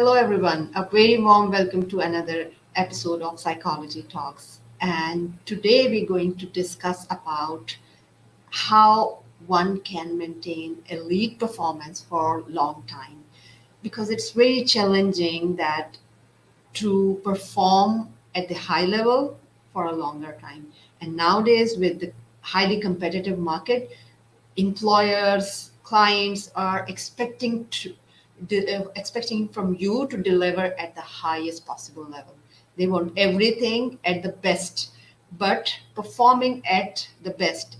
Hello, everyone. A very warm welcome to another episode of Psychology Talks. And today we're going to discuss about how one can maintain elite performance for a long time. Because it's very challenging that to perform at the high level for a longer time. And nowadays, with the highly competitive market, employers, clients are expecting from you to deliver at the highest possible level. They want everything at the best, but performing at the best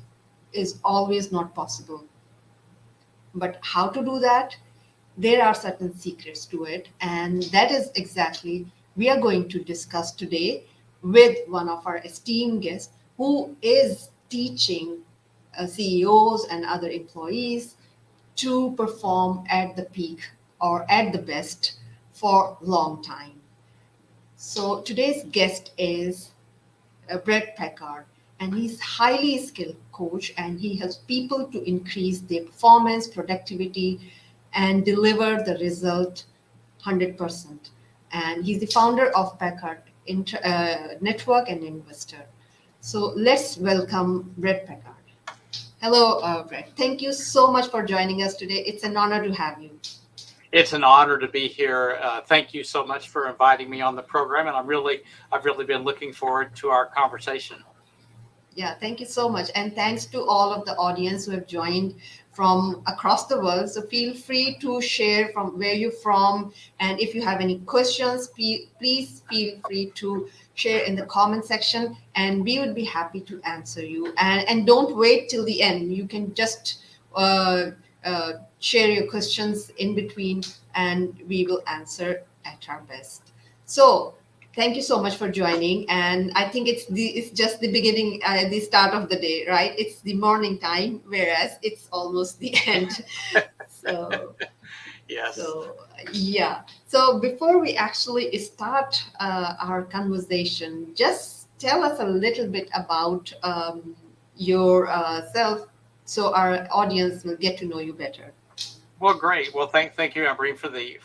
is always not possible. But how to do that? There are certain secrets to it, and that is exactly we are going to discuss today with one of our esteemed guests who is teaching CEOs and other employees to perform at the peak or at the best for long time. So today's guest is Bret Packard, and he's highly skilled coach, and he helps people to increase their performance, productivity, and deliver the result 100%. And he's the founder of Packard Network and Investor. So let's welcome Bret Packard. Hello, Bret. Thank you so much for joining us today. It's an honor to have you. It's an honor to be here. Thank you so much for inviting me on the program, and I've really been looking forward to our conversation. Yeah, thank you so much. And thanks to all of the audience who have joined from across the world. So feel free to share from where you're from. And if you have any questions, please feel free to share in the comment section and we would be happy to answer you. And don't wait till the end. You can just uh, share your questions in between and we will answer at our best. So thank you so much for joining. And I think it's just the beginning, the start of the day, right? It's the morning time, whereas it's almost the end. So, Yes. yeah. So before we actually start our conversation, just tell us a little bit about yourself, so our audience will get to know you better. Well, great. Well, thank you, Ambreen, for the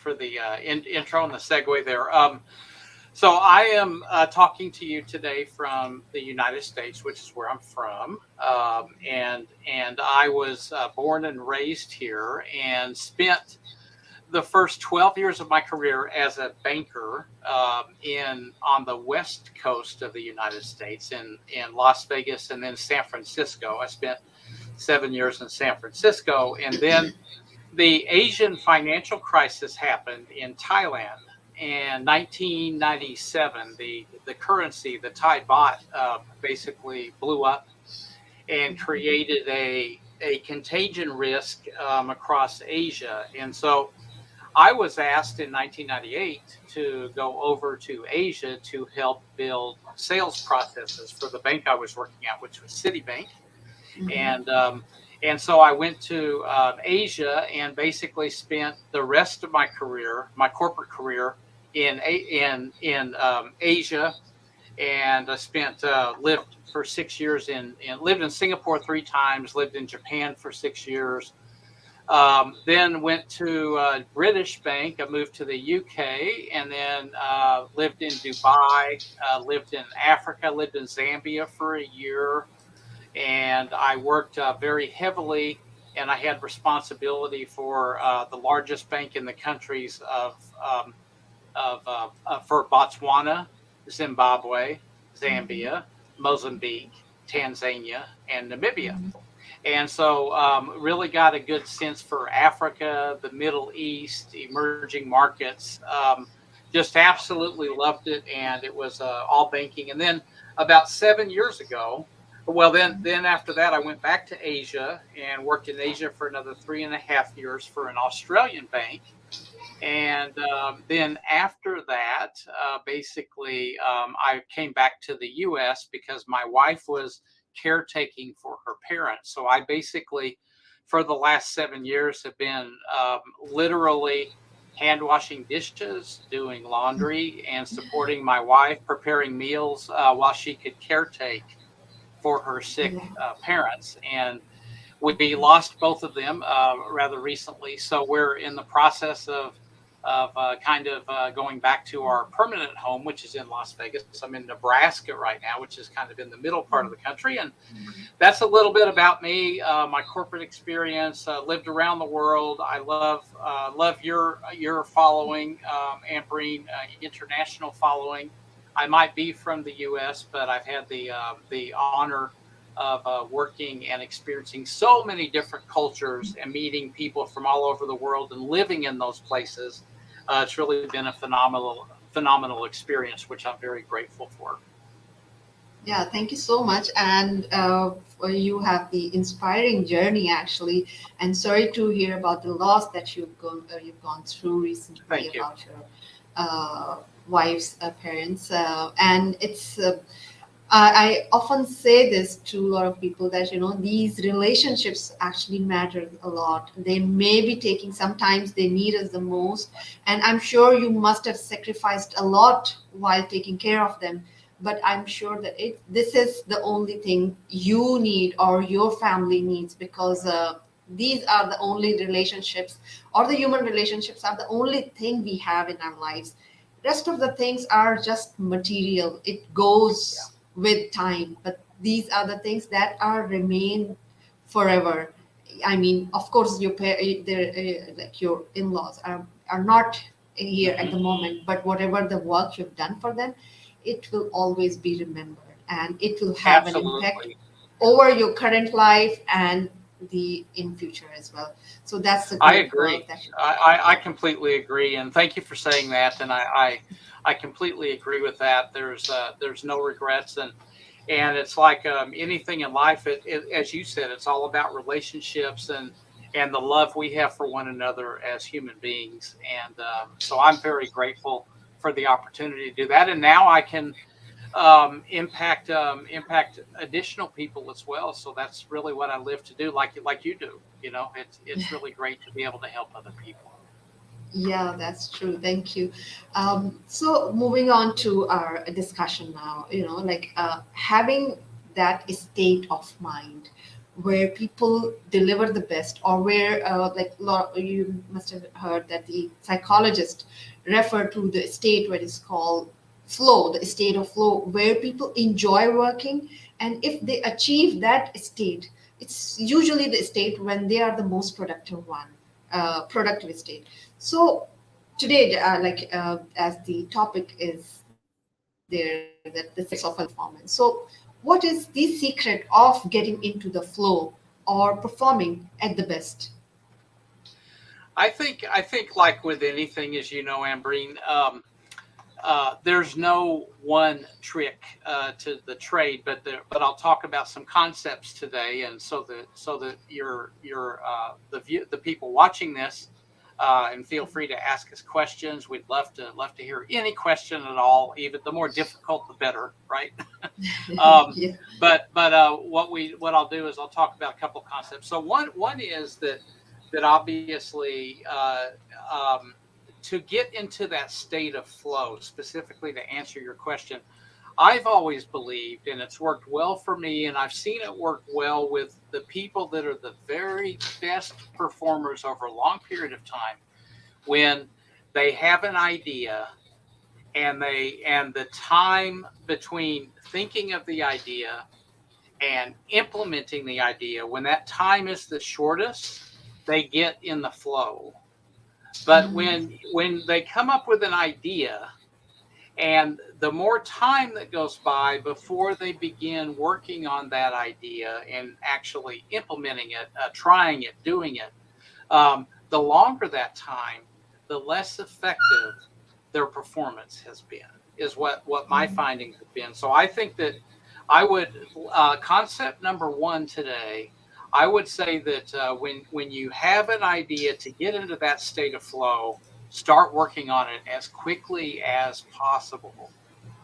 intro and the segue there. So I am talking to you today from the United States, which is where I'm from, and I was born and raised here, and spent the first 12 years of my career as a banker in on the west coast of the United States, in Las Vegas and then San Francisco. I spent 7 years in San Francisco, and then the Asian financial crisis happened in Thailand. And 1997, the currency, the Thai baht, basically blew up and created a contagion risk across Asia. And so I was asked in 1998 to go over to Asia to help build sales processes for the bank I was working at, which was Citibank. Mhm. And so I went to Asia and basically spent the rest of my career, my corporate career, in Asia, and I spent lived for 6 years in lived in Singapore 3 times, lived in Japan for 6 years. Then went to a British bank. I moved to the UK, and then lived in Dubai, lived in Africa, lived in Zambia for a year, and I worked very heavily. And I had responsibility for the largest bank in the countries for Botswana, Zimbabwe, Mhm. Zambia, Mozambique, Tanzania, and Namibia. Mhm. And so really got a good sense for Africa, the Middle East, emerging markets. Just absolutely loved it, and it was all banking. And then about 7 years ago, well, then after that, I went back to Asia and worked in Asia for another 3.5 years for an Australian bank. And then after that, basically, I came back to the U.S. because my wife was caretaking for her parents. So I basically, for the last 7 years, have been literally hand washing dishes, doing laundry, and supporting my wife, preparing meals while she could caretake for her sick Yeah. parents. And we lost both of them rather recently. So we're in the process of kind of going back to our permanent home, which is in Las Vegas. I'm in Nebraska right now, which is kind of in the middle part of the country. And that's a little bit about me, my corporate experience, lived around the world. I love your following, Ambreen, international following. I might be from the U.S., but I've had the honor of working and experiencing so many different cultures and meeting people from all over the world and living in those places. It's really been a phenomenal experience, which I'm very grateful for. Yeah, thank you so much. And you have the inspiring journey, actually. And sorry to hear about the loss that you've gone through recently Thank you. about your wife's parents. And I often say this to a lot of people that, these relationships actually matter a lot. They may be taking, sometimes they need us the most. And I'm sure you must have sacrificed a lot while taking care of them. But I'm sure that this is the only thing you need or your family needs, because these are the only relationships, or the human relationships are the only thing we have in our lives. Rest of the things are just material. It goes with time, but these are the things that are remain forever. I mean, of course, like your in-laws are not here at the Hmm. moment, but whatever the work you've done for them, it will always be remembered, and it will have an impact Absolutely. over your current life and the in future as well. So that's the I great work agree. that you. I completely agree, and thank you for saying that. And I completely agree with that. There's no regrets, and it's like anything in life. As you said, it's all about relationships and the love we have for one another as human beings. And so I'm very grateful for the opportunity to do that. And now I can impact additional people as well. So that's really what I live to do, like you do. It's really great to be able to help other people. Yeah, that's true. Thank you. So moving on to our discussion now, like having that state of mind where people deliver the best, or where, you must have heard that the psychologist refer to the state where it's called flow, the state of flow, where people enjoy working. And if they achieve that state, it's usually the state when they are the most productive state. So today, as the topic is there, that the secrets of a performance. So, what is the secret of getting into the flow or performing at the best? I think like with anything, as you know, Ambreen, there's no one trick to the trade, but I'll talk about some concepts today, and so that the people watching this, and feel free to ask us questions. We'd love to hear any question at all. Even the more difficult, the better, right? um, Yeah. but what I'll do is I'll talk about a couple of concepts. So one is that obviously to get into that state of flow, specifically to answer your question, I've always believed, and it's worked well for me, and I've seen it work well with the people that are the very best performers over a long period of time, when they have an idea and the time between thinking of the idea and implementing the idea, when that time is the shortest, they get in the flow. But Mhm. when they come up with an idea, and the more time that goes by before they begin working on that idea and actually implementing it, trying it, doing it, the longer that time, the less effective their performance has been, is what my findings have been. So I think that I would, concept number one today, I would say that when you have an idea, to get into that state of flow, start working on it as quickly as possible.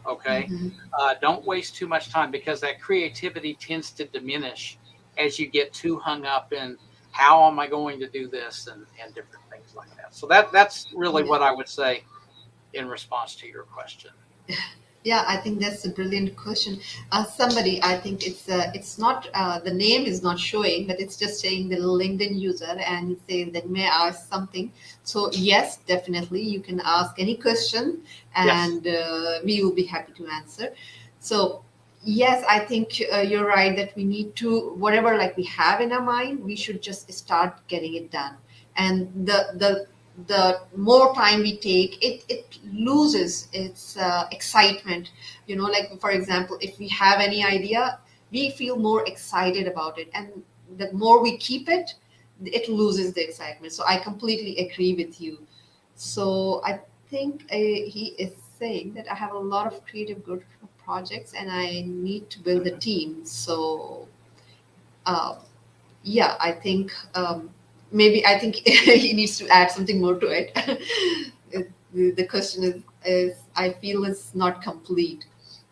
Okay, Mhm. don't waste too much time, because that creativity tends to diminish as you get too hung up in how am I going to do this, and different things like that. So that's really Yeah. what I would say in response to your question. Yeah, I think that's a brilliant question. Somebody, I think it's not the name is not showing, but it's just saying the LinkedIn user, and it says that may I ask something. So yes, definitely, you can ask any question, Yes. and we will be happy to answer. So yes, I think you're right that we need to whatever like we have in our mind, we should just start getting it done, and the more time we take, it loses its excitement. You know, like for example, if we have any idea, we feel more excited about it, and the more we keep it, it loses the excitement. So I completely agree with you. So I think he is saying that I have a lot of creative good projects and I need to build a team. So uh, yeah, I think maybe I think he needs to add something more to it. The question is I feel is not complete.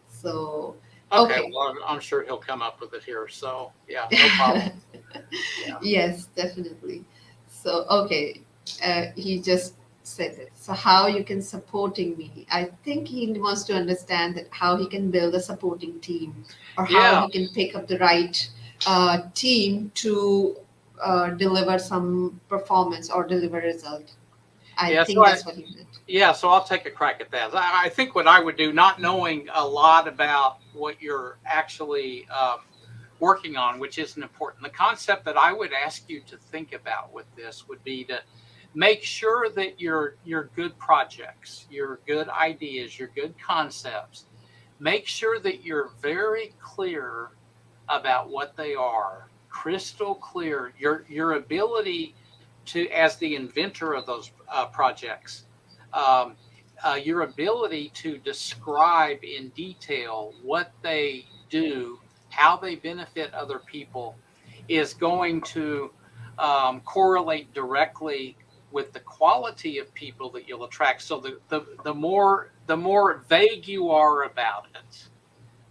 So Okay. okay. Well, I'm sure he'll come up with it here. So yeah, no problem. Yeah. Yes, definitely. So okay, he just said it. So how you can supporting me? I think he wants to understand that how he can build a supporting team, or how Yeah. he can pick up the right team to deliver some performance or deliver result. I Yeah. think that's what he meant. Yeah, so I'll take a crack at that. I think what I would do, not knowing a lot about what you're actually working on, which isn't important, the concept that I would ask you to think about with this would be to make sure that your good projects, your good ideas, your good concepts, make sure that you're very clear about what they are, crystal clear. Your ability to, as the inventor of those projects, um, your ability to describe in detail what they do, how they benefit other people, is going to correlate directly with the quality of people that you'll attract. So the more vague you are about it,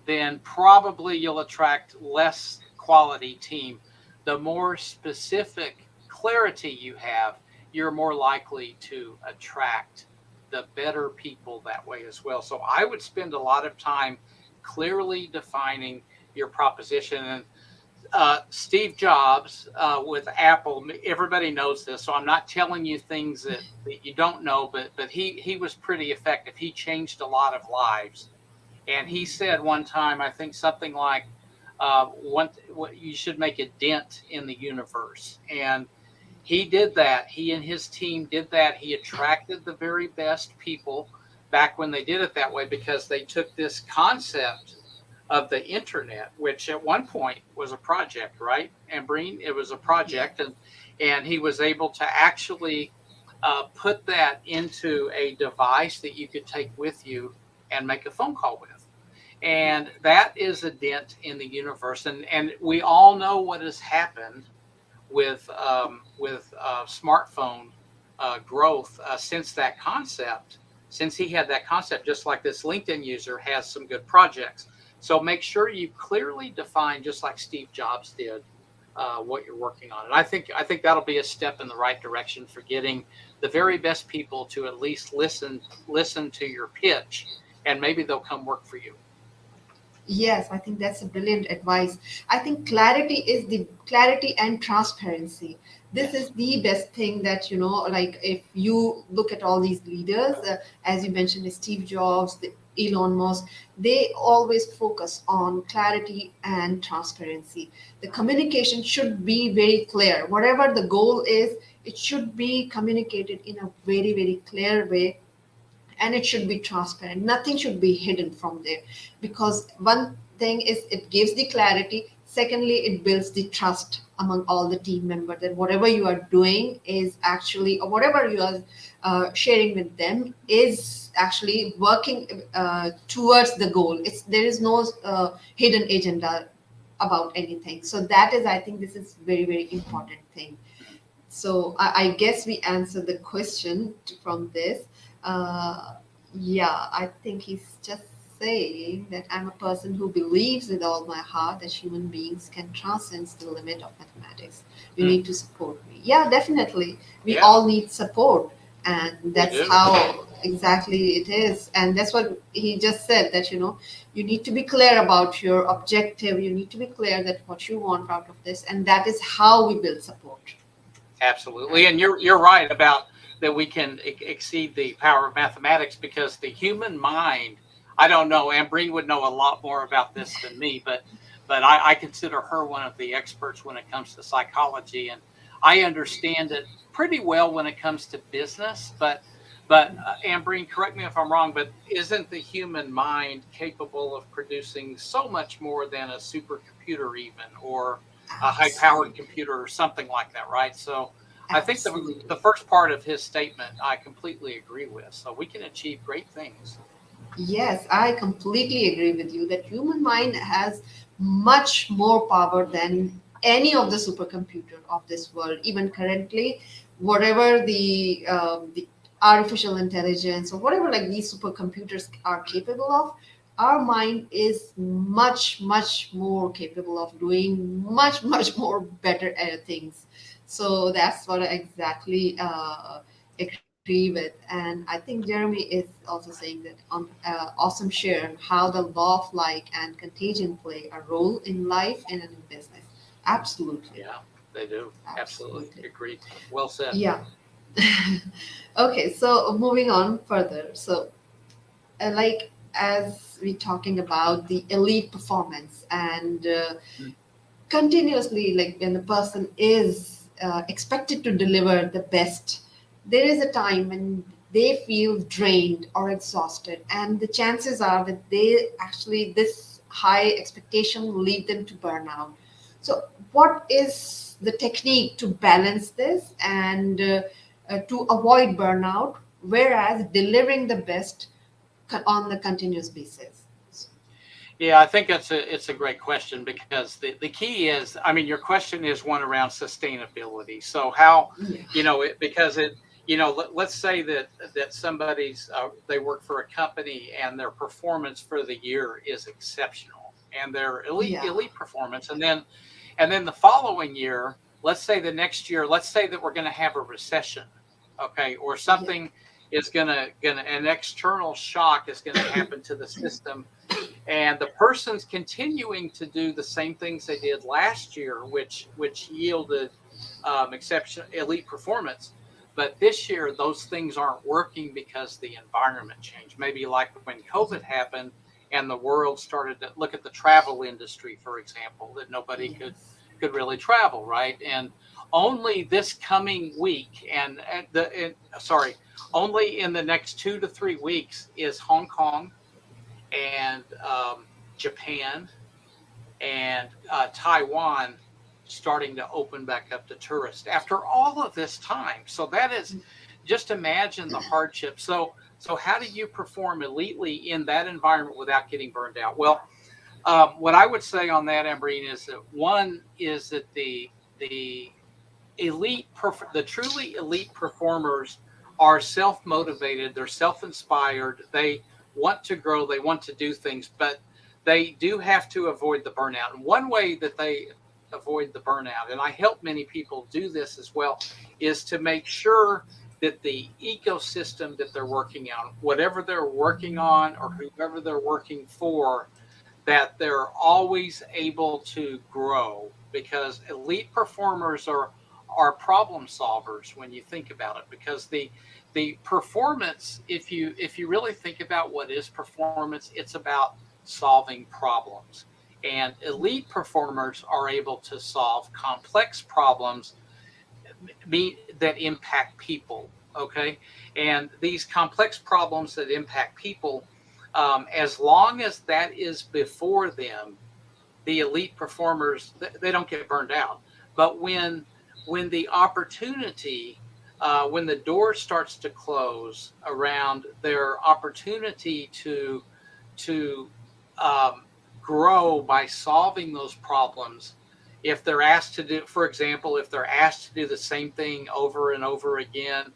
then probably you'll attract less quality team. The more specific clarity you have, you're more likely to attract the better people that way as well. So I would spend a lot of time clearly defining your proposition. And Steve Jobs with Apple, everybody knows this, so I'm not telling you things that you don't know, but he was pretty effective. He changed a lot of lives, and he said one time, I think something like, you should make a dent in the universe. And he did that. He and his team did that. He attracted the very best people back when they did it that way, because they took this concept of the internet, which at one point was a project, right? And Breen, it was a Yeah. project, and he was able to actually put that into a device that you could take with you and make a phone call with. And that is a dent in the universe. And we all know what has happened with smartphone growth since that concept. Since he had that concept, just like this LinkedIn user has some good projects. So make sure you clearly define, just like Steve Jobs did, what you're working on. And I think that'll be a step in the right direction for getting the very best people to at least listen to your pitch, and maybe they'll come work for you. Yes, I think that's a brilliant advice. I think clarity is the clarity and transparency. This is Yes. the best thing that, you know, like if you look at all these leaders, as you mentioned, Steve Jobs, Elon Musk, they always focus on clarity and transparency. The communication should be very clear. Whatever the goal is, it should be communicated in a very, very clear way, and it should be transparent. Nothing should be hidden from there, because one thing is it gives the clarity, secondly it builds the trust among all the team members that whatever you are doing is actually, or whatever you are sharing with them is actually working towards the goal. It's there is no hidden agenda about anything. So that is, I think this is very, very important thing. So I guess we answered the question from this. Uh, yeah, I think he's just saying that I'm a person who believes with all my heart that human beings can transcend the limit of mathematics. You Hmm. need to support me. Yeah, definitely. We Yeah, all need support, and we that's do. how. Exactly, it is. And that's what he just said, that, you need to be clear about your objective. You need to be clear that what you want out of this. And that is how we build support, Absolutely, right? and you're right about that. We can exceed the power of mathematics because the human mind. I don't know. Anne Breen would know a lot more about this than me, but I consider her one of the experts when it comes to psychology, and I understand it pretty well when it comes to business. But Anne Breen, correct me if I'm wrong, but isn't the human mind capable of producing so much more than a supercomputer, even, or a high powered Absolutely. computer or something like that, right? So I think the Absolutely. first part of his statement I completely agree with. So we can achieve great things. Yes, I completely agree with you that human mind has much more power than any of the supercomputer of this world. Even currently, whatever the artificial intelligence or whatever like these supercomputers are capable of, our mind is much more capable of doing much more better things. So that's what I exactly agree with. And I think Jeremy is also saying that on awesome share how the law of like and contagion play a role in life and in business. Absolutely. Yeah, they do. Absolutely. Absolutely. Agreed. Well said. Yeah. Okay, so moving on further. So, like as we talking about the elite performance and continuously, like when the person is expected to deliver the best, there is a time when they feel drained or exhausted, and the chances are that they actually this high expectation lead them to burnout. So what is the technique to balance this and to avoid burnout, whereas delivering the best on the continuous basis? Yeah, I think it's a great question because the key is, I mean, your question is one around sustainability. So how, Yeah. because let's say that somebody's they work for a company and their performance for the year is exceptional and their Yeah. elite performance, and then the following year, let's say the next year, let's say that we're going to have a recession, okay, or Yeah. something is gonna an external shock is going to happen to the system, and the person's continuing to do the same things they did last year, which yielded exception elite performance. But this year, those things aren't working because the environment changed. Maybe like when COVID happened, and the world started to look at the travel industry, for example, that nobody Yes. could really travel, right? And only this coming week, sorry, only in the next 2 to 3 weeks is Hong Kong and Japan and Taiwan starting to open back up to tourists after all of this time. So that is, just imagine the hardship. So how do you perform elitely in that environment without getting burned out? Well, what I would say on that, Ambreen, is that one is that the the truly elite performers are self motivated, they're self inspired, they want to grow, they want to do things, but they do have to avoid the burnout. And one way that they avoid the burnout, and I help many people do this as well, is to make sure that the ecosystem that they're working on, whatever they're working on or whoever they're working for, that they're always able to grow, because elite performers are problem solvers when you think about it, because the performance, if you really think about what is performance, it's about solving problems, and elite performers are able to solve complex problems that impact people. Okay, and these complex problems that impact people, as long as that is before them, the elite performers, they don't get burned out. But when the opportunity, when the door starts to close around their opportunity to grow by solving those problems, if they're asked to do, for example, if they're asked to do the same thing over and over again,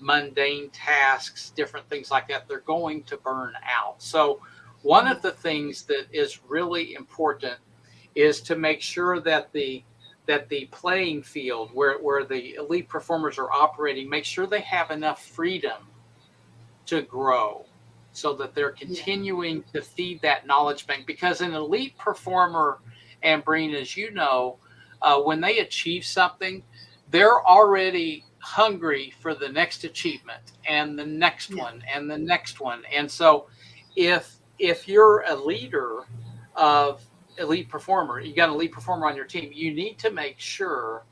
mundane tasks, different things like that, they're going to burn out. So one Yeah. of the things that is really important is to make sure that the playing field where the elite performers are operating, make sure they have enough freedom to grow, so that they're Yeah. continuing to feed that knowledge bank. Because an elite performer, and Breen, as you know, when they achieve something, they're already hungry for the next achievement and the next Yeah. one and the next one. And so if you're a leader of elite performer, you got an elite performer on your team, you need to make sure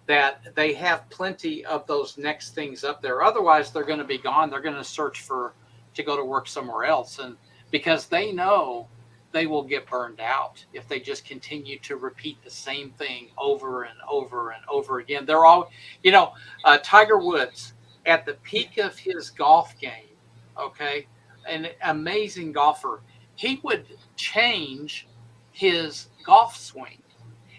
that they have plenty of those next things up there. Otherwise, they're going to be gone. They're going to search for to go to work somewhere else, and because they know they will get burned out if they just continue to repeat the same thing over and over and over again. They're all, Tiger Woods at the Yeah. peak of his golf game, okay, an amazing golfer. He would change his golf swing,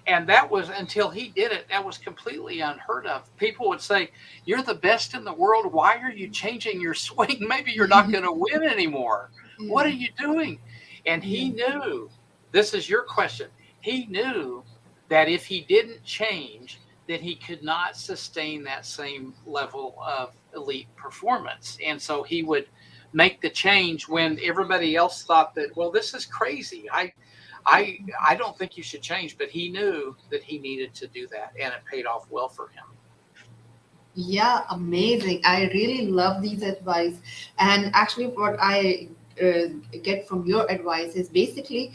and that was until he did it. That was completely unheard of. People would say, "You're the best in the world. Why are you changing your swing? Maybe you're not going to win anymore. What Yeah. are you doing?" And Yeah. he knew, this is your question. He knew that if he didn't change, that he could not sustain that same level of elite performance. And so he would make the change when everybody else thought that, well, this is crazy. I don't think you should change, but he knew that he needed to do that, and it paid off well for him. Yeah, amazing. I really love these advice. And actually, what I get from your advice is basically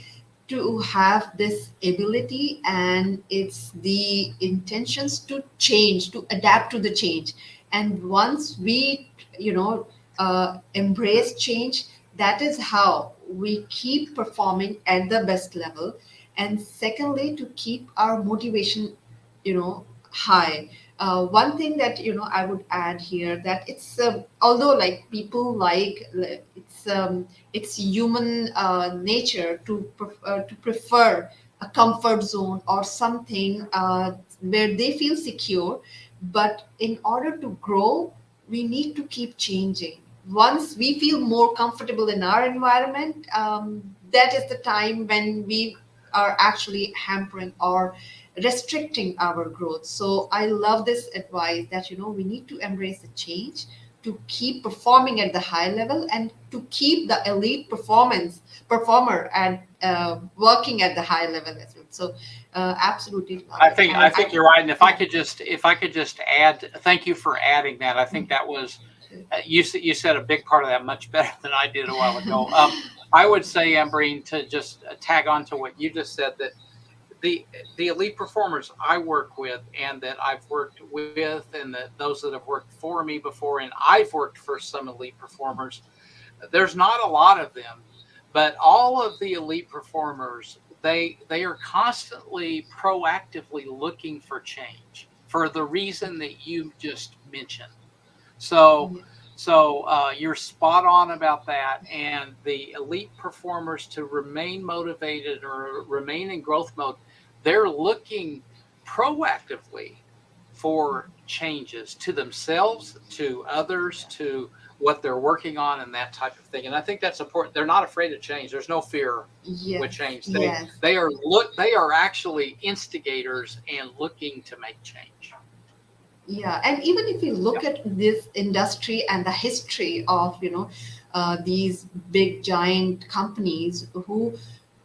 to have this ability, and it's the intentions to change, to adapt to the change. And once we, embrace change, that is how we keep performing at the best level. And secondly, to keep our motivation, high. One thing that I would add here, that it's although like people it's human nature to prefer a comfort zone or something where they feel secure, but in order to grow, we need to keep changing. Once we feel more comfortable in our environment, that is the time when we are actually hampering or restricting our growth. So I love this advice that we need to embrace the change, to keep performing at the high level, and to keep the elite performer and working at the high level as well. So absolutely love I it. think I And think you're right. And if yeah. I could just add, thank you for adding that. I think that was you said a big part of that much better than I did a while ago. I would say, Ambreen, to just tag on to what you just said, that the the elite performers I work with, and that I've worked with, and that those that have worked for me before, and I've worked for some elite performers. There's not a lot of them, but all of the elite performers, they are constantly proactively looking for change for the reason that you just mentioned. So, Yeah. you're spot on about that. And the elite performers, to remain motivated or remain in growth mode, they're looking proactively for changes to themselves, to others, to what they're working on, and that type of thing. And I think that's important. They're not afraid of change. There's no fear with Yes. change. They Yes. they are look they are actually instigators and looking to make change. Yeah, and even if you look Yep. at this industry and the history of these big giant companies,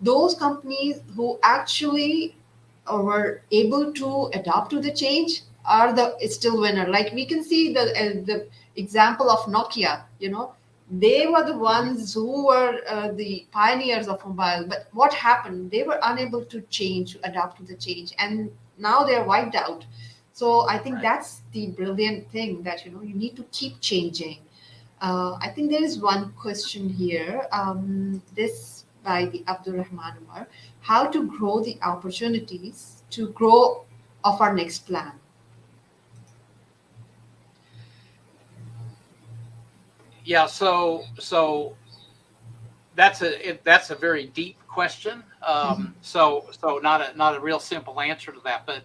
those companies who actually were able to adapt to the change are the still winner. Like we can see the example of Nokia. They were the Mhm. ones who were the pioneers of mobile. But what happened? They were unable to change, to adapt to the change, and now they're wiped out. So I think Right. that's the brilliant thing, that you need to keep changing. I think there is one question here. This by the Abdul Rahman Umar: How to grow the opportunities to grow of our next plan? Yeah. So that's a very deep question. So not a real simple answer to that, but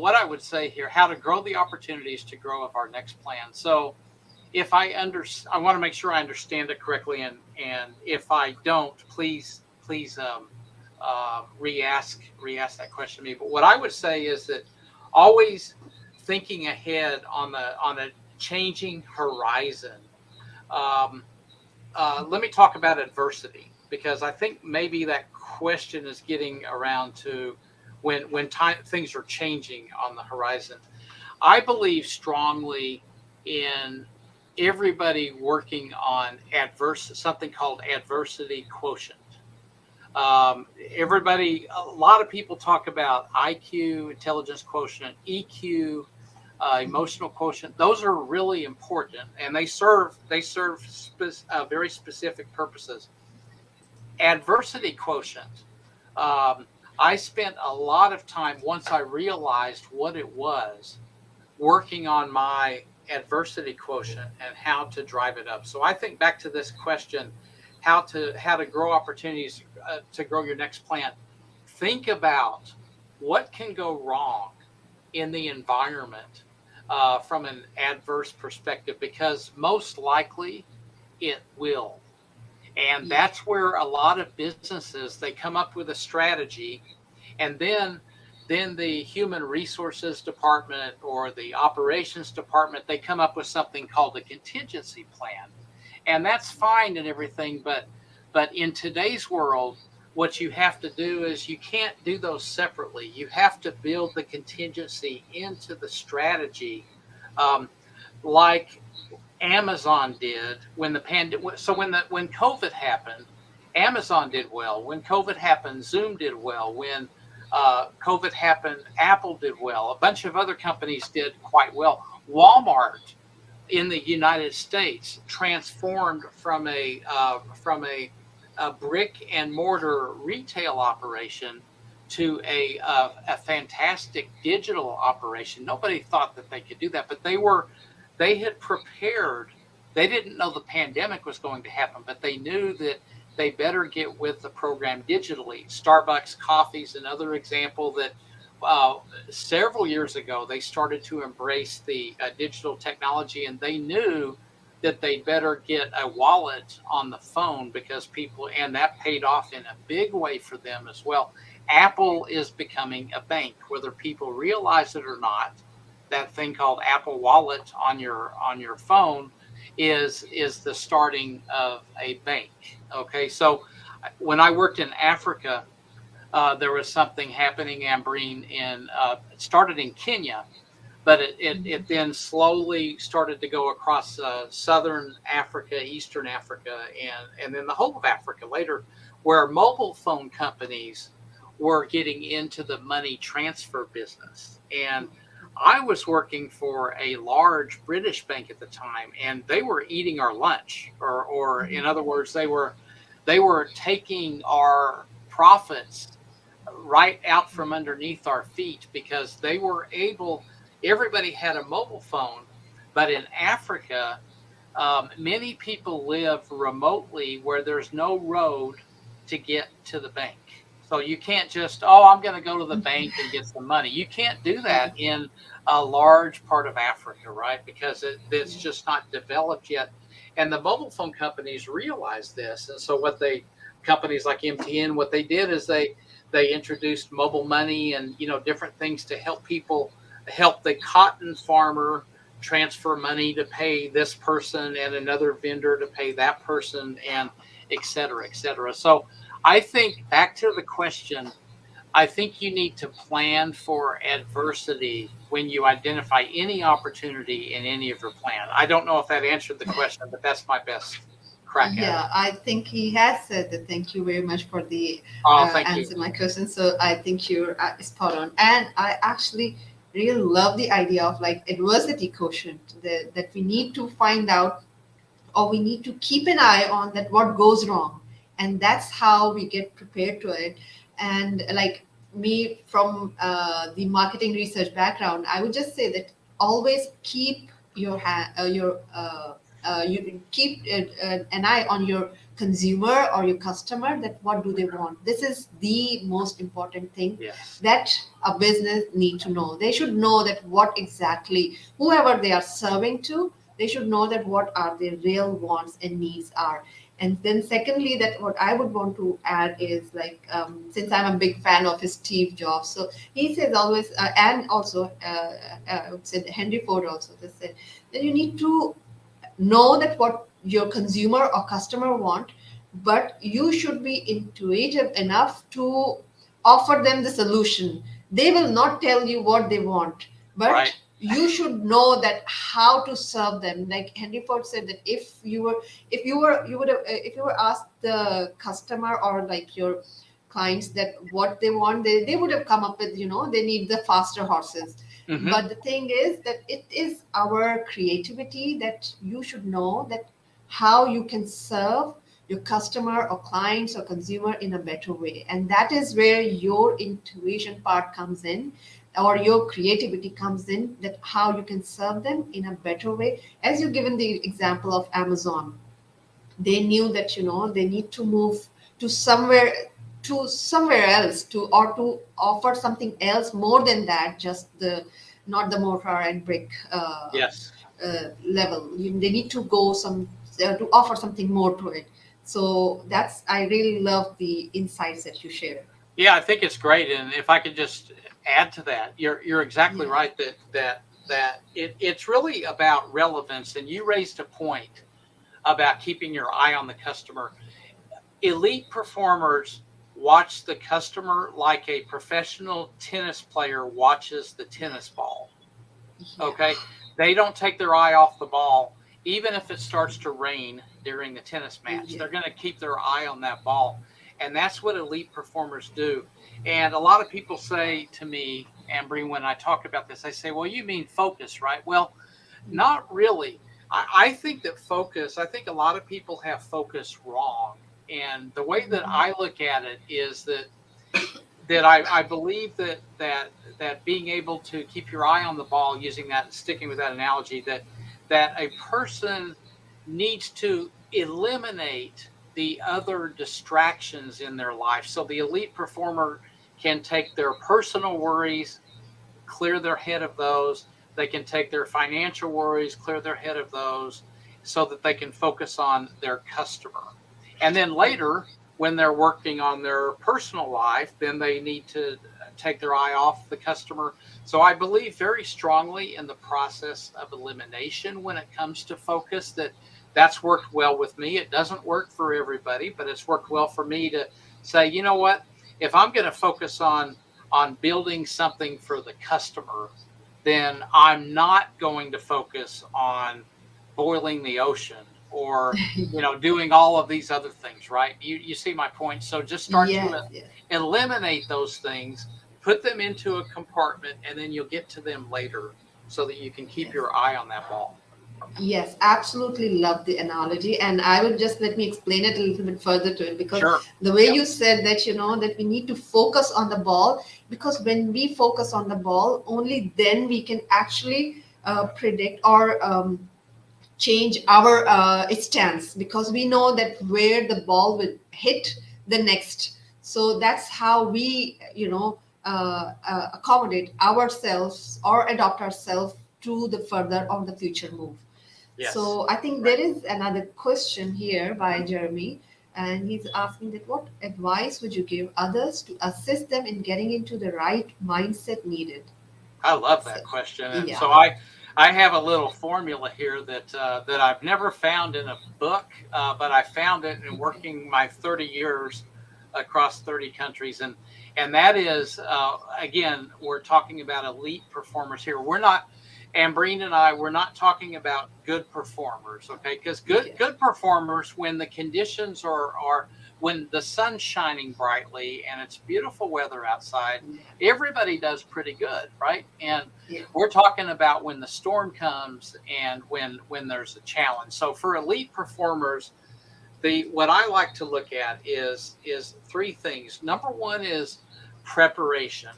what I would say here, how to grow the opportunities to grow of our next plan. So if I want to make sure I understand it correctly, and if I don't, please re-ask that question to me. But what I would say is that always thinking ahead on a changing horizon. let me talk about adversity, because I think maybe that question is getting around to when things are changing on the horizon. I believe strongly in everybody working on something called adversity quotient. Everybody, a lot of people talk about IQ, intelligence quotient, EQ, emotional quotient. Those are really important, and they serve very specific purposes. Adversity quotient. Um, I spent a lot of time, once I realized what it was, working on my adversity quotient and how to drive it up. So I think back to this question, how to grow opportunities to grow your next plant. Think about what can go wrong in the environment from an adverse perspective, because most likely it will. And Yeah. that's where a lot of businesses, they come up with a strategy, and then the human resources department or the operations department, they come up with something called a contingency plan. And that's fine and everything, but in today's world, what you have to do is you can't do those separately. You have to build the contingency into the strategy, um, like Amazon did when the pandemic. So when COVID happened, Amazon did well. When COVID happened, Zoom did well. When COVID happened, Apple did well. A bunch of other companies did quite well. Walmart in the United States transformed from a brick and mortar retail operation to a fantastic digital operation. Nobody thought that they could do that, but they had prepared. They didn't know the pandemic was going to happen, but they knew that they better get with the program digitally. Starbucks coffee is another example that uh, several years ago they started to embrace the digital technology, and they knew that they better get a wallet on the phone, because people, and that paid off in a big way for them as well. Apple is becoming a bank, whether people realize it or not. That thing called Apple Wallet on your phone is the starting of a bank. Okay, so when I worked in Africa, there was something happening, Ambreen, it started in Kenya, but it then slowly started to go across southern Africa, eastern Africa, and then the whole of Africa later, where mobile phone companies were getting into the money transfer business. And I was working for a large British bank at the time, and they were eating our lunch, or in other words, they were taking our profits right out from underneath our feet, because they were able. Everybody had a mobile phone, but in Africa, many people live remotely where there's no road to get to the bank. So you can't just, oh, I'm going to go to the bank and get some money. You can't do Yeah. that in a large part of Africa, right? Because it's Yeah. just not developed yet. And the mobile phone companies realize this. And so companies like MTN, what they did is they introduced mobile money and, different things to help the cotton farmer transfer money to pay this person and another vendor to pay that person, and et cetera, et cetera. So I think, back to the question, I think you need to plan for adversity when you identify any opportunity in any of your plan. I don't know if that answered the question, but that's my best crack at it. Yeah, I think he has said that. Thank you very much for the Oh, thank you. answer my question. So I think you're spot on. And I actually really love the idea of like adversity quotient, that we need to find out, or we need to keep an eye on that what goes wrong, and that's how we get prepared to it. And like me, from the marketing research background, I would just say that always keep you keep an eye on your consumer or your customer, that what do they want. This is the most important thing Yes. that a business need to know. They should know that what exactly, whoever they are serving to, they should know that what are their real wants and needs are. And then secondly, that what I would want to add is like, since I'm a big fan of his Steve Jobs, so he says always, and also I would say Henry Ford also just said that you need to know that what your consumer or customer want, but you should be intuitive enough to offer them the solution. They will not tell you what they want, Right. but you should know that how to serve them. Like Henry Ford said that you would have if you were asked the customer or like your clients that what they want, they would have come up with, they need the faster horses. Hmm. But the thing is that it is our creativity that you should know that how you can serve your customer or clients or consumer in a better way. And that is where your intuition part comes in, or your creativity comes in, that how you can serve them in a better way. As you given the example of Amazon, they knew that they need to move to somewhere else, to offer something else more than that, just the not the mortar and brick Yes. level. They need to go to offer something more to it. So that's, I really love the insights that you share. Yeah, I think it's great. And if I could just add to that, you're exactly Yeah. right that it's really about relevance. And you raised a point about keeping your eye on the customer. Elite performers watch the customer like a professional tennis player watches the tennis ball. Yeah. Okay. They don't take their eye off the ball, even if it starts to rain during the tennis match. Yeah. They're going to keep their eye on that ball. And that's what elite performers do. And a lot of people say to me, Ambry, when I talk about this, I say, well, you mean focus, right? Well, not really. I think that focus, I think a lot of people have focus wrong. And the way that Mhm. I look at it is that I believe that being able to keep your eye on the ball, using that, sticking with that analogy, that a person needs to eliminate the other distractions in their life. So the elite performer can take their personal worries, clear their head of those. They can take their financial worries, clear their head of those, so that they can focus on their customer. And then later, when they're working on their personal life, then they need to take their eye off the customer. So I believe very strongly in the process of elimination when it comes to focus. That's worked well with me. It doesn't work for everybody, but it's worked well for me to say, you know what, if I'm going to focus on building something for the customer, then I'm not going to focus on boiling the ocean or doing all of these other things, right? You see my point. So just start to Yes, yes. eliminate those things, put them into a compartment, and then you'll get to them later so that you can keep Yes. your eye on that ball. Yes, absolutely love the analogy. And I will just let me explain it a little bit further to it, because Sure. the way Yep. you said that, that we need to focus on the ball, because when we focus on the ball, only then we can actually predict or change our stance, because we know that where the ball will hit the next. So that's how we, accommodate ourselves or adopt ourselves to the further or the future move. Yes. So I think Right. there is another question here by Jeremy, and he's asking that what advice would you give others to assist them in getting into the right mindset needed? I love So, that question, and so yeah. I have a little formula here that I've never found in a book, but I found it in working my 30 years across 30 countries, and that is again, we're talking about elite performers here. We're not, Ambreen and I, we're not talking about good performers, okay? Because Yeah. good performers, when the conditions are when the sun's shining brightly and it's beautiful weather outside, everybody does pretty good, right? And Yeah. we're talking about when the storm comes and when there's a challenge. So for elite performers, the what I like to look at is three things. Number one is preparation.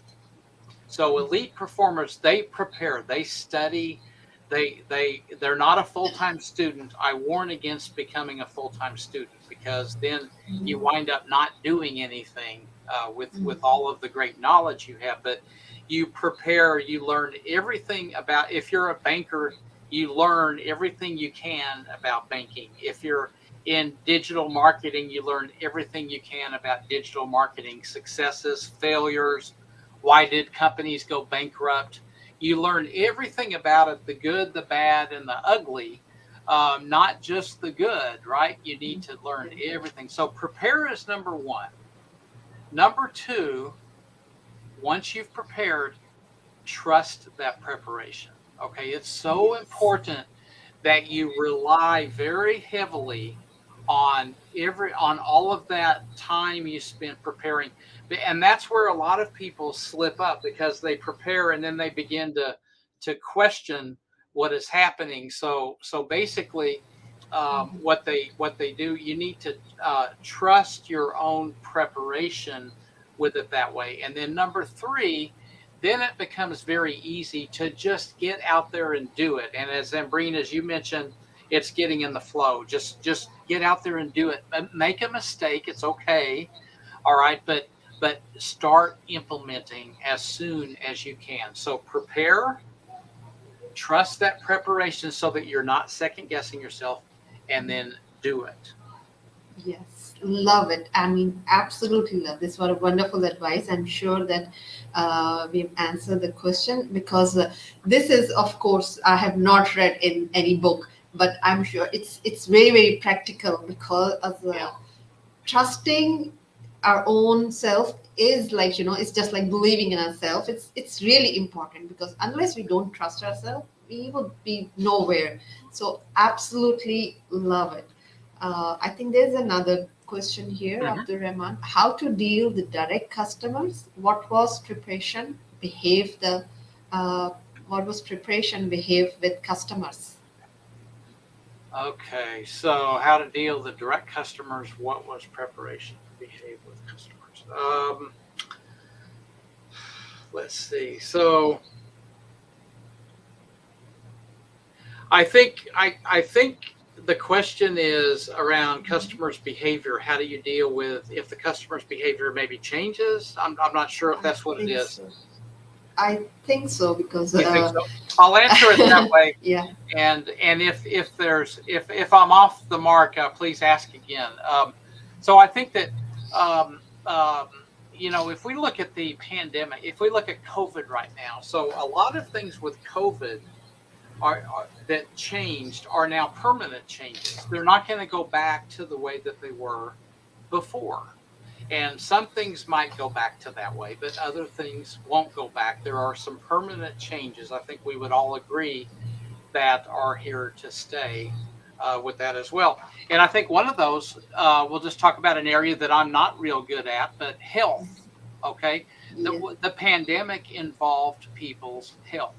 So elite performers, they prepare, they study, they're not a full-time student. I warn against becoming a full-time student, because then you Mhm. wind up not doing anything with Mhm. all of the great knowledge you have. But you prepare, you learn everything about. If you're a banker, you learn everything you can about banking. If you're in digital marketing, you learn everything you can about digital marketing, successes, failures, why did companies go bankrupt. You learn everything about it, the good, the bad, and the ugly, not just the good, right? You need to learn everything. So prepare is number one. Number two, once you've prepared, trust that preparation. Okay, it's so Yes. important that you rely very heavily on all of that time you spent preparing. And that's where a lot of people slip up, because they prepare and then they begin to question what is happening. So basically, what they do, you need to trust your own preparation with it that way. And then number three, then it becomes very easy to just get out there and do it. And as Zambreen, as you mentioned, it's getting in the flow. Just get out there and do it. Make a mistake, it's okay. All right, but start implementing as soon as you can. So prepare, trust that preparation so that you're not second guessing yourself, and then do it. Yes, love it. I mean, absolutely love this. What a wonderful advice. I'm sure that we've answered the question, because this is, of course, I have not read in any book, but I'm sure it's very very practical, because Yeah. trusting our own self is like, it's just like believing in ourselves. It's really important, because unless we don't trust ourselves, we would be nowhere. So absolutely love it. I think there's another question here, Mhm. Abdul Rahman. How to deal with direct customers? Uh, what was preparation behave with customers? Okay, so how to deal with direct customers? What was preparation to behave with customers? Let's see. So I think the question is around customers' behavior. How do you deal with if the customer's behavior maybe changes? I'm not sure if I that's what it think is. so. I think so, because You think so? I'll answer it that way. yeah. And if I'm off the mark, please ask again. So I think that um, um, if we look at the pandemic, if we look at COVID right now, so a lot of things with COVID that changed are now permanent changes. They're not going to go back to the way that they were before. And some things might go back to that way, but other things won't go back. There are some permanent changes. I think we would all agree that are here to stay with that as well. And I think one of those, we'll just talk about an area that I'm not real good at, but health. Okay. Yeah. The pandemic involved people's health,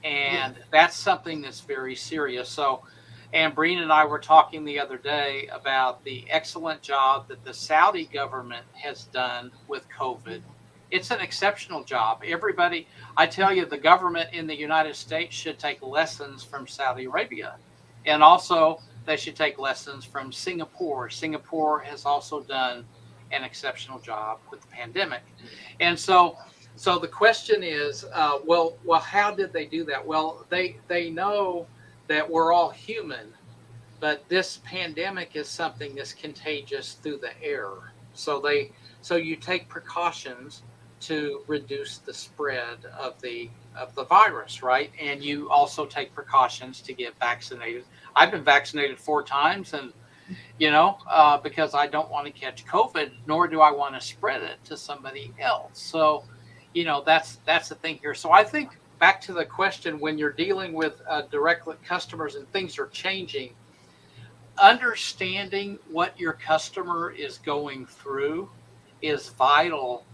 Yeah. and that's something that's very serious. So, and Breen and I were talking the other day about the excellent job that the Saudi government has done with COVID. It's an exceptional job. Everybody, I tell you, the government in the United States should take lessons from Saudi Arabia. And also, they should take lessons from Singapore. Singapore has also done an exceptional job with the pandemic. And so the question is, well, how did they do that? Well, they know that we're all human, but this pandemic is something that's contagious through the air. So you take precautions to reduce the spread of the virus, right? And you also take precautions to get vaccinated. I've been vaccinated 4 times, and because I don't want to catch COVID, nor do I want to spread it to somebody else. So, that's the thing here. So I think back to the question, when you're dealing with direct customers and things are changing, understanding what your customer is going through is vital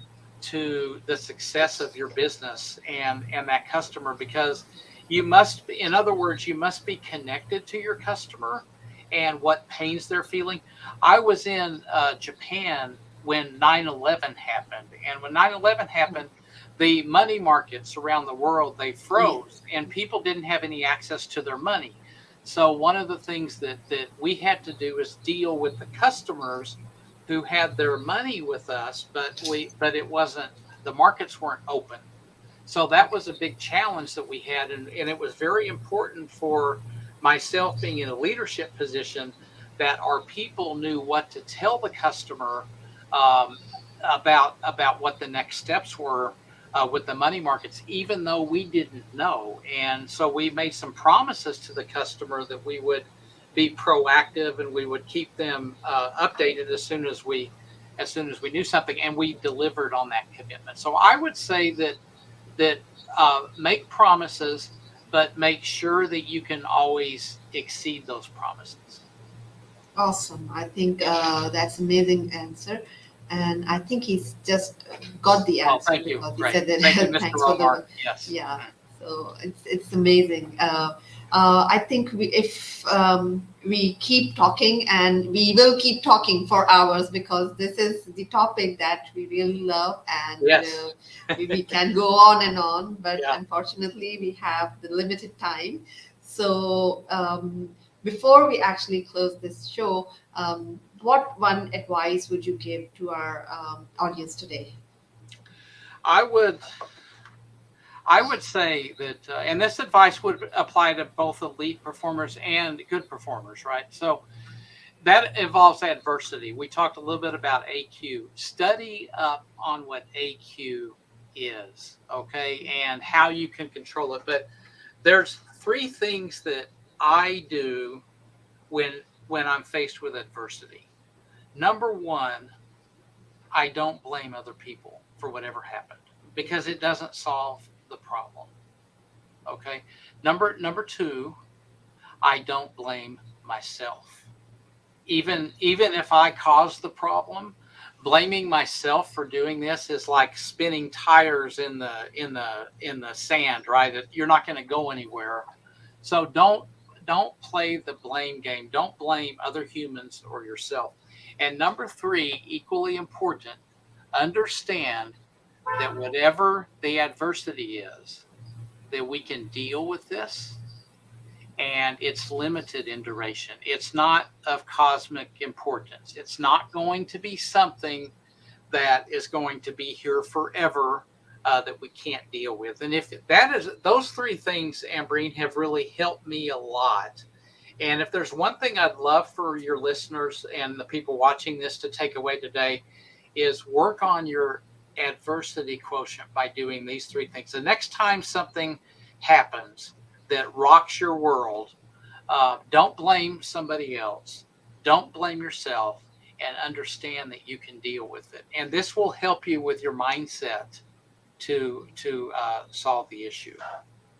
to the success of your business and that customer, because in other words, you must be connected to your customer and what pains they're feeling. I was in Japan when 9/11 happened, and when 9/11 happened, the money markets around the world, they Yeah. froze, and people didn't have any access to their money. So one of the things that we had to do is deal with the customers who had their money with us, but it wasn't, the markets weren't open. So that was a big challenge that we had, and it was very important for myself, being in a leadership position, that our people knew what to tell the customer um, about what the next steps were, with the money markets, even though we didn't know. And so we made some promises to the customer that we would be proactive and we would keep them updated as soon as we knew something, and we delivered on that commitment. So I would say that make promises, but make sure that you can always exceed those promises. Awesome. I think that's amazing answer. And I think he's just got the Well, answer thank you. because he Right. said that. Thank you, Mr. Thanks for the. Romar. Yes. Yeah. So it's amazing. I think if we keep talking, and we will keep talking for hours, because this is the topic that we really love, and Yes. we can go on and on, but Yeah. unfortunately we have the limited time. So before we actually close this show, what one advice would you give to our audience today? I would I would say that, and this advice would apply to both elite performers and good performers, right? So that involves adversity. We talked a little bit about AQ. Study up on what AQ is, okay, and how you can control it. But there's three things that I do when I'm faced with adversity. Number one, I don't blame other people for whatever happened because it doesn't solve the problem. Okay. Number two, I don't blame myself. Even if I caused the problem, blaming myself for doing this is like spinning tires in the sand, right? You're not going to go anywhere. So don't play the blame game. Don't blame other humans or yourself. And number three, equally important, understand that whatever the adversity is, that we can deal with this, and it's limited in duration. It's not of cosmic importance. It's not going to be something that is going to be here forever, that we can't deal with. And if that is, those three things, Ambreen, have really helped me a lot. And if there's one thing I'd love for your listeners and the people watching this to take away today, is work on your adversity quotient by doing these three things. The next time something happens that rocks your world, don't blame somebody else. Don't blame yourself, and understand that you can deal with it. And this will help you with your mindset to solve the issue.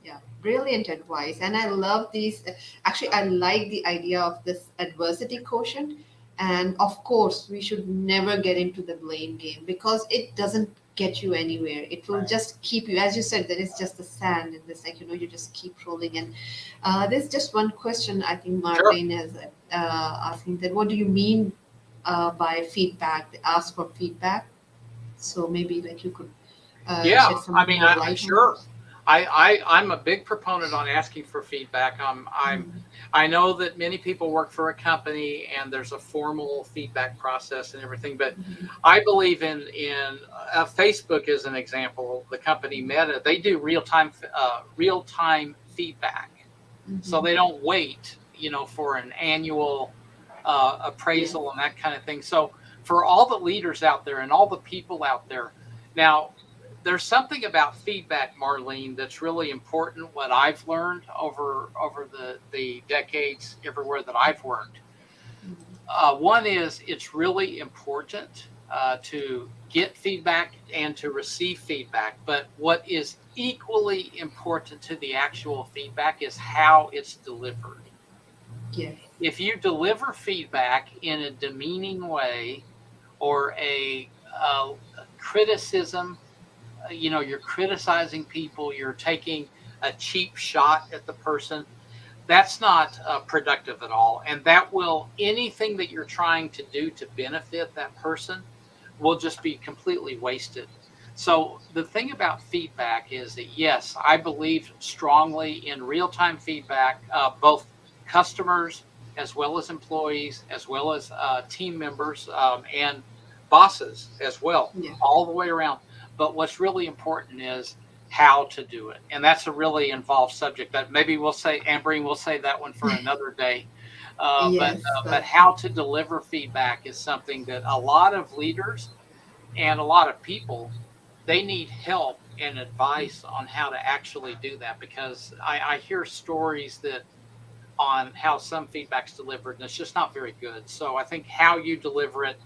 Yeah, brilliant advice. And I love these. Actually, I like the idea of this adversity quotient. And of course, we should never get into the blame game, because it doesn't get you anywhere. It will Right. just keep you, as you said, there is just the sand in this, like, you just keep rolling. And there's just one question I think Sure. Martin is asking, that what do you mean by feedback? They ask for feedback. So maybe like you could Yeah, shed some I mean, more light on sure. this. I'm a big proponent on asking for feedback. Mhm. I know that many people work for a company and there's a formal feedback process and everything, but Mhm. I believe in Facebook as an example. The company Meta, they do real time feedback, so Mhm. they don't wait, for an annual Yeah. appraisal and that kind of thing. So for all the leaders out there and all the people out there, now there's something about feedback, Marlene, that's really important. What I've learned over the decades everywhere that I've worked. Mhm. One is it's really important to get feedback and to receive feedback. But what is equally important to the actual feedback is how it's delivered. Yes. If you deliver feedback in a demeaning way, or a criticism, you're criticizing people, you're taking a cheap shot at the person, that's not productive at all. And that will, anything that you're trying to do to benefit that person will just be completely wasted. So the thing about feedback is that, yes, I believe strongly in real-time feedback, both customers as well as employees, as well as team members, and bosses as well, Yeah. all the way around. But what's really important is how to do it, and that's a really involved subject that maybe we'll say, Ambreen, we'll save that one for another day. But Yes. but how to deliver feedback is something that a lot of leaders and a lot of people, they need help and advice on how to actually do that, because I hear stories that on how some feedback's delivered and it's just not very good. So I think how you deliver it,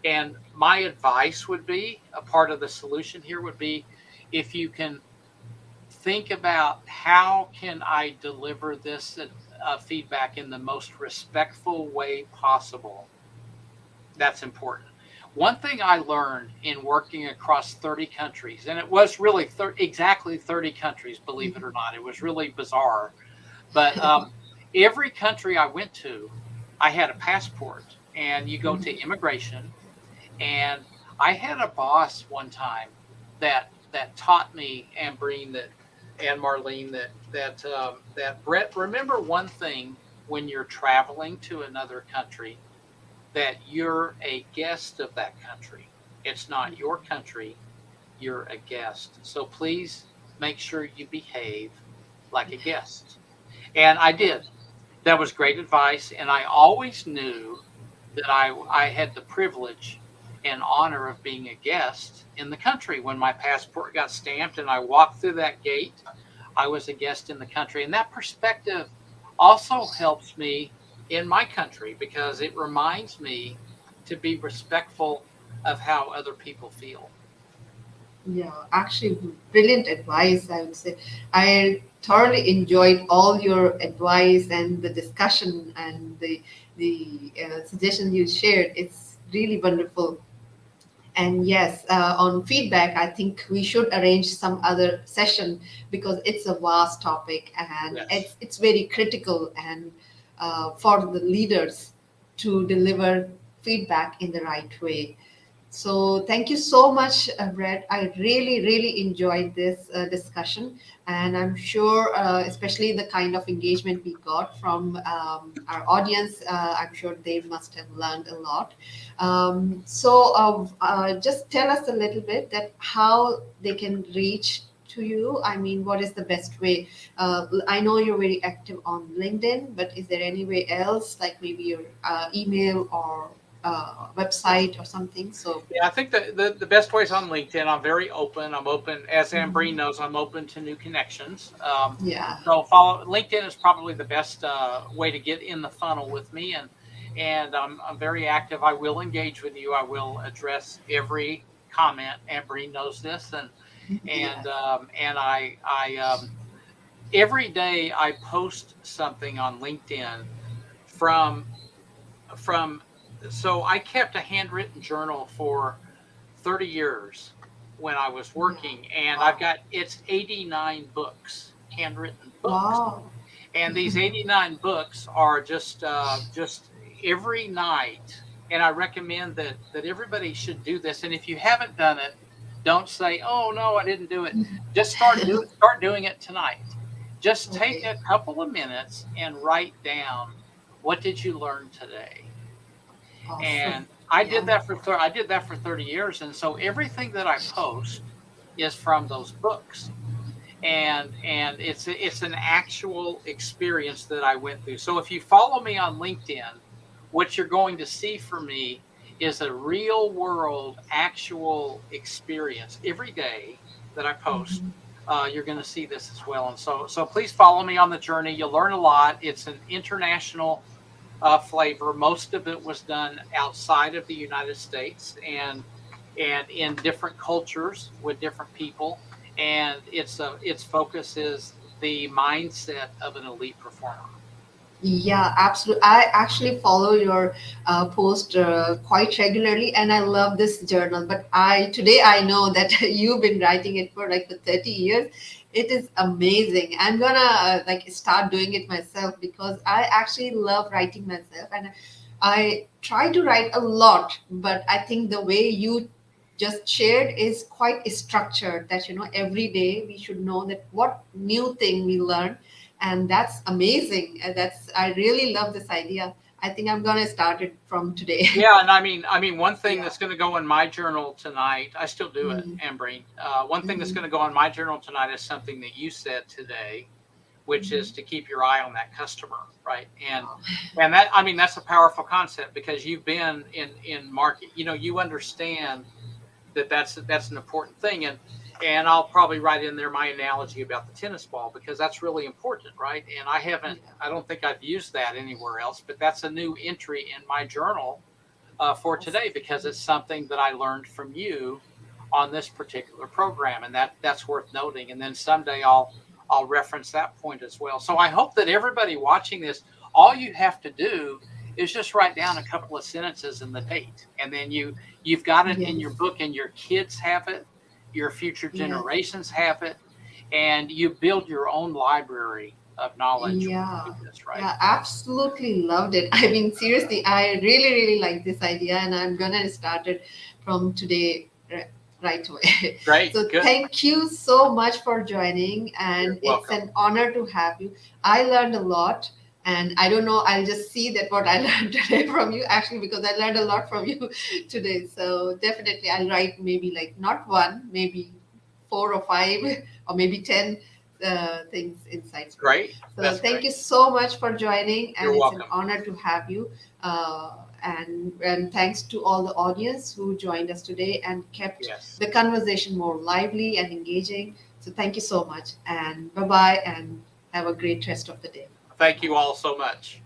and my advice would be, a part of the solution here would be, if you can think about how can I deliver this feedback in the most respectful way possible. That's important. One thing I learned in working across 30 countries, and it was really exactly 30 countries, believe it or not, it was really bizarre. But every country I went to, I had a passport, and you go to immigration. And I had a boss one time that taught me, and Breen, that and Marlene, that Bret, remember one thing: when you're traveling to another country, that you're a guest of that country. It's not your country, you're a guest. So please make sure you behave like a guest. And I did. That was great advice. And I always knew that I had the privilege and honor of being a guest in the country. When my passport got stamped and I walked through that gate, I was a guest in the country. And that perspective also helps me in my country, because it reminds me to be respectful of how other people feel. Yeah, actually, brilliant advice, I would say. I thoroughly enjoyed all your advice and the discussion and the suggestions you shared. It's really wonderful. And yes, on feedback, I think we should arrange some other session because it's a vast topic and Yes. it's very critical and for the leaders to deliver feedback in the right way. So thank you so much, Brett. I really, really enjoyed this discussion, and I'm sure, especially the kind of engagement we got from our audience, I'm sure they must have learned a lot. Just tell us a little bit that how they can reach to you. I mean, what is the best way? I know you're very active on LinkedIn, but is there any way else, like maybe your email or website or something? So Yeah, I think the best way is on LinkedIn. I'm very open. I'm open, as Ambreen mhm, knows, I'm open to new connections. yeah. So follow LinkedIn is probably the best way to get in the funnel with me, and I'm very active. I will engage with you. I will address every comment. Ambreen knows this, Yeah. and every day I post something on LinkedIn from from so I kept a handwritten journal for 30 years when I was Yeah. working, and I've Wow. got, it's 89 books, handwritten books. Wow. And these 89 books are just every night. And I recommend that everybody should do this. And if you haven't done it, don't say, "Oh no, I didn't do it." Just start doing it tonight. Just take Okay. a couple of minutes and write down, what did you learn today? Awesome. And I did Yeah. that for I did that for 30 years, and so everything that I post is from those books, and it's an actual experience that I went through. So if you follow me on LinkedIn, what you're going to see from me is a real world actual experience every day that I post. Mhm. You're going to see this as well, and so please follow me on the journey. You'll learn a lot. It's an international flavor. Most of it was done outside of the United States, and in different cultures with different people. And its focus is the mindset of an elite performer. Yeah, absolutely. I actually follow your post quite regularly, and I love this journal. But I today I know that you've been writing it for like the 30 years. It is amazing. I'm gonna like start doing it myself because I actually love writing myself, and I try to write a lot. But I think the way you just shared is quite structured. That every day we should know that what new thing we learn, and that's amazing. That's I really love this idea. I think I'm gonna start it from today. Yeah, and I mean, one thing Yeah. that's going to go in my journal tonight. I still do it, Mhm. Ambreen. One thing that's Mhm. going to go in my journal tonight is something that you said today, which is Mhm. to keep your eye on that customer, right? and Wow. and that, I mean, that's a powerful concept, because you've been in market. You understand that that's an important thing. And I'll probably write in there my analogy about the tennis ball because that's really important, right? And I don't think I've used that anywhere else, but that's a new entry in my journal for today because it's something that I learned from you on this particular program, and that's worth noting. And then someday I'll reference that point as well. So I hope that everybody watching this, all you have to do is just write down a couple of sentences and the date, and then you've got it in your Yes. book, and your kids have it, your future Yeah. generations have it, and you build your own library of knowledge when you Yeah. do this, right? Yeah, absolutely loved it. I mean, seriously, I really, really like this idea, and I'm gonna start it from today right away. Great, So good. thank you so much for joining, You're and it's welcome. an honor to have you. I learned a lot, and I don't know, I'll just see that what I learned today from you, actually, because I learned a lot from you today. So definitely, I'll write maybe like not one, maybe four or five, or maybe 10 things, insights for you. Great. So That's thank great. you so much for joining, and You're it's an welcome. honor to have you. And thanks to all the audience who joined us today and kept Yes. the conversation more lively and engaging. So thank you so much, and bye bye, and have a great rest of the day. Thank you all so much.